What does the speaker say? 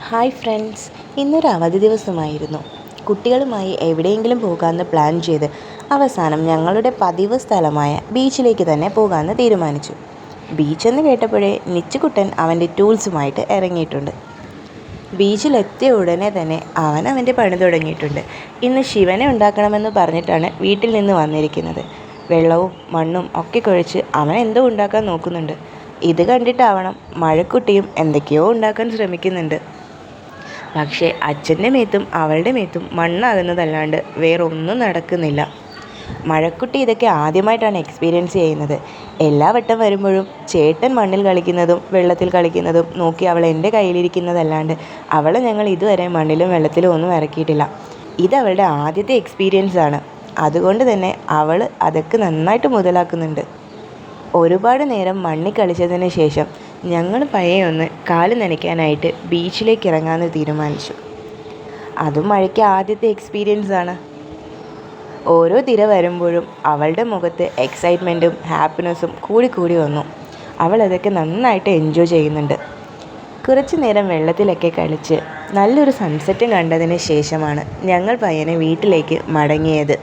Hi friends, ഇന്നൊരു അവധി ദിവസമായിരുന്നു. കുട്ടികളുമായി എവിടെയെങ്കിലും പോകാമെന്ന് പ്ലാൻ ചെയ്ത് അവസാനം ഞങ്ങളുടെ പതിവ് സ്ഥലമായ ബീച്ചിലേക്ക് തന്നെ പോകാമെന്ന് തീരുമാനിച്ചു. ബീച്ചെന്ന് കേട്ടപ്പോഴേ നിച്ചുകുട്ടൻ അവൻ്റെ ടൂൾസുമായിട്ട് ഇറങ്ങിയിട്ടുണ്ട്. ബീച്ചിലെത്തിയ ഉടനെ തന്നെ അവൻ അവൻ്റെ പണി തുടങ്ങിയിട്ടുണ്ട്. ഇന്ന് ശിവനെ ഉണ്ടാക്കണമെന്ന് പറഞ്ഞിട്ടാണ് വീട്ടിൽ നിന്ന് വന്നിരിക്കുന്നത്. വെള്ളവും മണ്ണും ഒക്കെ കുഴച്ച് അവൻ എന്തോ ഉണ്ടാക്കാൻ നോക്കുന്നുണ്ട്. ഇത് കണ്ടിട്ടാവണം മഴക്കുട്ടിയും എന്തൊക്കെയോ ഉണ്ടാക്കാൻ ശ്രമിക്കുന്നുണ്ട്. പക്ഷേ അച്ഛൻ്റെ മേത്തും അവളുടെ മേത്തും മണ്ണാകുന്നതല്ലാണ്ട് വേറൊന്നും നടക്കുന്നില്ല. മഴക്കുട്ടി ഇതൊക്കെ ആദ്യമായിട്ടാണ് എക്സ്പീരിയൻസ് ചെയ്യുന്നത്. എല്ലാ വട്ടം വരുമ്പോഴും ചേട്ടൻ മണ്ണിൽ കളിക്കുന്നതും വെള്ളത്തിൽ കളിക്കുന്നതും നോക്കി അവൾ എൻ്റെ കയ്യിലിരിക്കുന്നതല്ലാണ്ട് അവളെ ഞങ്ങൾ ഇതുവരെ മണ്ണിലും വെള്ളത്തിലും ഒന്നും ഇറക്കിയിട്ടില്ല. ഇതവളുടെ ആദ്യത്തെ എക്സ്പീരിയൻസ് ആണ്. അതുകൊണ്ട് തന്നെ അവൾ അതൊക്കെ നന്നായിട്ട് മുതലാക്കുന്നുണ്ട്. ഒരുപാട് നേരം മണ്ണിൽ കളിച്ചതിന് ശേഷം ഞങ്ങൾ പയ്യെ ഒന്ന് കാല് നനയ്ക്കാനായിട്ട് ബീച്ചിലേക്ക് ഇറങ്ങാമെന്ന് തീരുമാനിച്ചു. അതും മഴയ്ക്ക് ആദ്യത്തെ എക്സ്പീരിയൻസ് ആണ്. ഓരോ തിര വരുമ്പോഴും അവളുടെ മുഖത്ത് എക്സൈറ്റ്മെൻറ്റും ഹാപ്പിനെസ്സും കൂടി വന്നു. അവൾ അതൊക്കെ നന്നായിട്ട് എൻജോയ് ചെയ്യുന്നുണ്ട്. കുറച്ച് നേരം വെള്ളത്തിലൊക്കെ കളിച്ച് നല്ലൊരു സൺസെറ്റും കണ്ടതിന് ശേഷമാണ് ഞങ്ങൾ പയ്യനെ വീട്ടിലേക്ക് മടങ്ങിയത്.